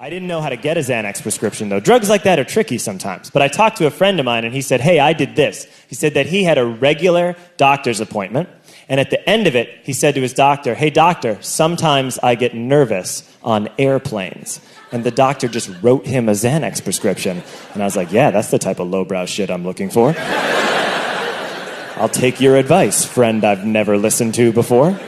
I didn't know how to get a Xanax prescription, though. Drugs like that are tricky sometimes. But I talked to a friend of mine, and he said, hey, I did this. He said that he had a regular doctor's appointment, and at the end of it, he said to his doctor, hey, doctor, sometimes I get nervous on airplanes. And the doctor just wrote him a Xanax prescription. And I was like, yeah, that's the type of lowbrow shit I'm looking for. I'll take your advice, friend I've never listened to before.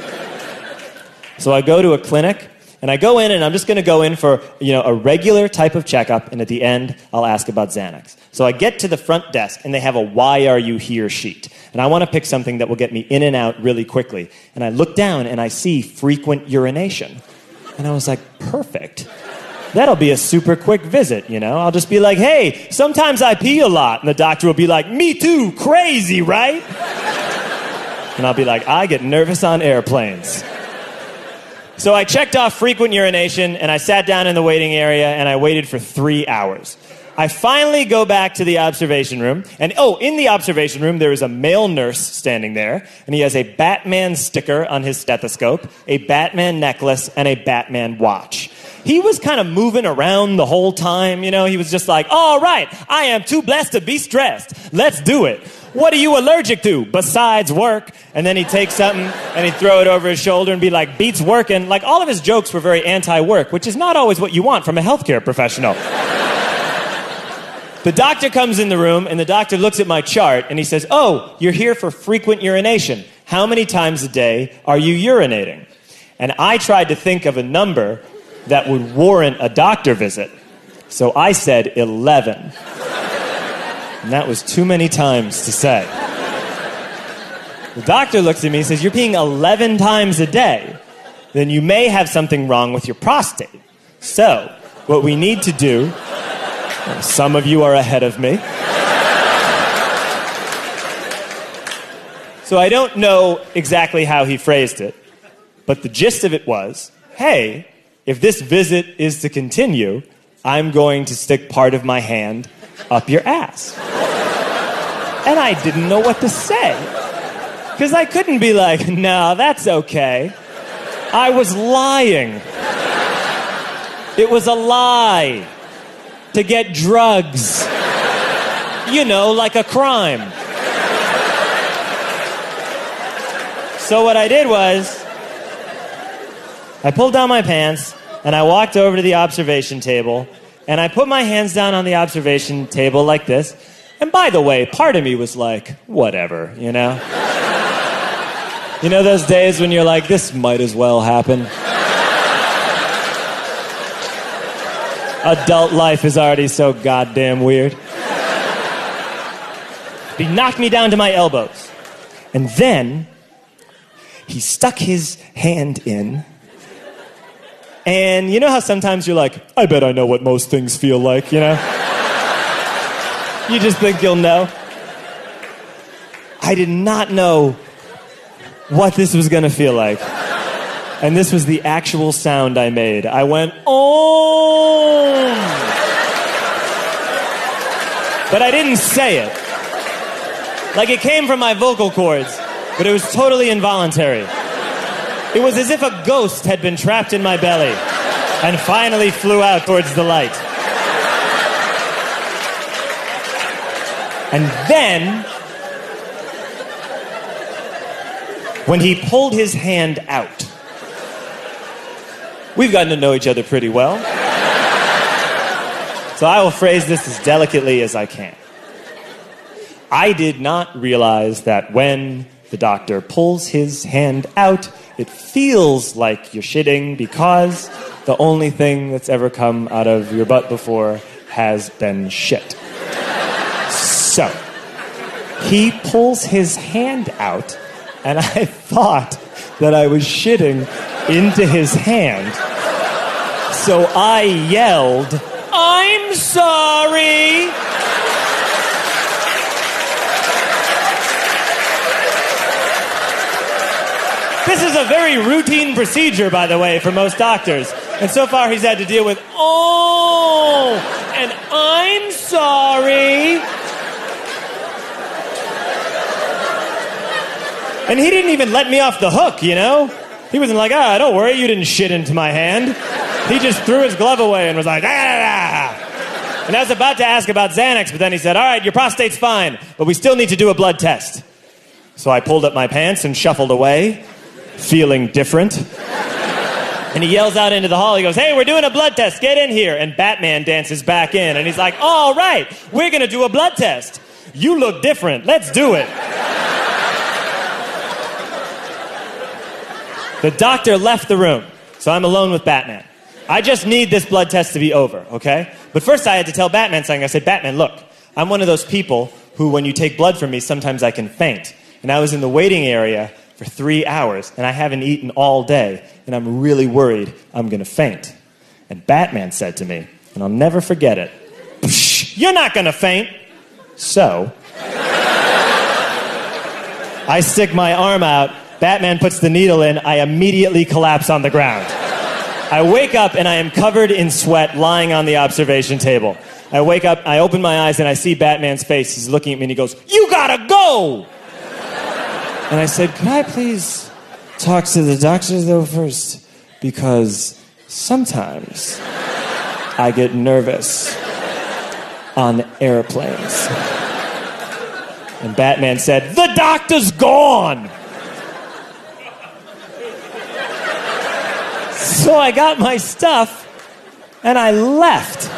So I go to a clinic, and I go in, and I'm just going to go in for, a regular type of checkup, and at the end, I'll ask about Xanax. So I get to the front desk, and they have a why are you here sheet. And I want to pick something that will get me in and out really quickly. And I look down, and I see frequent urination. And I was like, perfect. That'll be a super quick visit, I'll just be like, hey, sometimes I pee a lot. And the doctor will be like, me too, crazy, right? And I'll be like, I get nervous on airplanes. So I checked off frequent urination, and I sat down in the waiting area, and I waited for 3 hours. I finally go back to the observation room, and in the observation room, there is a male nurse standing there, and he has a Batman sticker on his stethoscope, a Batman necklace, and a Batman watch. He was kind of moving around the whole time, he was just like, all right, I am too blessed to be stressed. Let's do it. What are you allergic to besides work? And then he'd take something and he'd throw it over his shoulder and be like, beats working. Like, all of his jokes were very anti-work, which is not always what you want from a healthcare professional. The doctor comes in the room, and the doctor looks at my chart, and he says, oh, you're here for frequent urination. How many times a day are you urinating? And I tried to think of a number that would warrant a doctor visit. So I said 11. And that was too many times to say. The doctor looks at me and says, you're peeing 11 times a day. Then you may have something wrong with your prostate. So, what we need to do, some of you are ahead of me. So I don't know exactly how he phrased it, but the gist of it was, hey, if this visit is to continue, I'm going to stick part of my hand up your ass. And I didn't know what to say. Because I couldn't be like, no, that's okay. I was lying. It was a lie. To get drugs. Like a crime. So what I did was, I pulled down my pants, and I walked over to the observation table, and I put my hands down on the observation table like this. And by the way, part of me was like, whatever, those days when you're like, this might as well happen. Adult life is already so goddamn weird. He knocked me down to my elbows. And then he stuck his hand in. And you know how sometimes you're like, I bet I know what most things feel like, You just think you'll know. I did not know what this was going to feel like. And this was the actual sound I made. I went, oh. But I didn't say it. Like, it came from my vocal cords, but it was totally involuntary. It was as if a ghost had been trapped in my belly and finally flew out towards the light. And then, when he pulled his hand out, we've gotten to know each other pretty well. So I will phrase this as delicately as I can. I did not realize that when the doctor pulls his hand out, it feels like you're shitting because the only thing that's ever come out of your butt before has been shit. So, he pulls his hand out, and I thought that I was shitting into his hand. So I yelled, I'm sorry. This is a very routine procedure, by the way, for most doctors. And so far he's had to deal with, oh, and I'm sorry. And he didn't even let me off the hook, He wasn't like, don't worry, you didn't shit into my hand. He just threw his glove away and was like, ah! And I was about to ask about Xanax, but then he said, all right, your prostate's fine, but we still need to do a blood test. So I pulled up my pants and shuffled away, feeling different. And he yells out into the hall, he goes, hey, we're doing a blood test, get in here. And Batman dances back in, and he's like, all right, we're gonna do a blood test. You look different, let's do it. The doctor left the room, so I'm alone with Batman. I just need this blood test to be over, okay? But first I had to tell Batman something. I said, Batman, look, I'm one of those people who, when you take blood from me, sometimes I can faint. And I was in the waiting area for 3 hours, and I haven't eaten all day, and I'm really worried I'm gonna faint. And Batman said to me, and I'll never forget it, you're not gonna faint. So, I stick my arm out, Batman puts the needle in, I immediately collapse on the ground. I wake up and I am covered in sweat lying on the observation table. I wake up, I open my eyes and I see Batman's face. He's looking at me and he goes, you gotta go! And I said, could I please talk to the doctor though first? Because sometimes I get nervous on airplanes. And Batman said, the doctor's gone! So I got my stuff, and I left.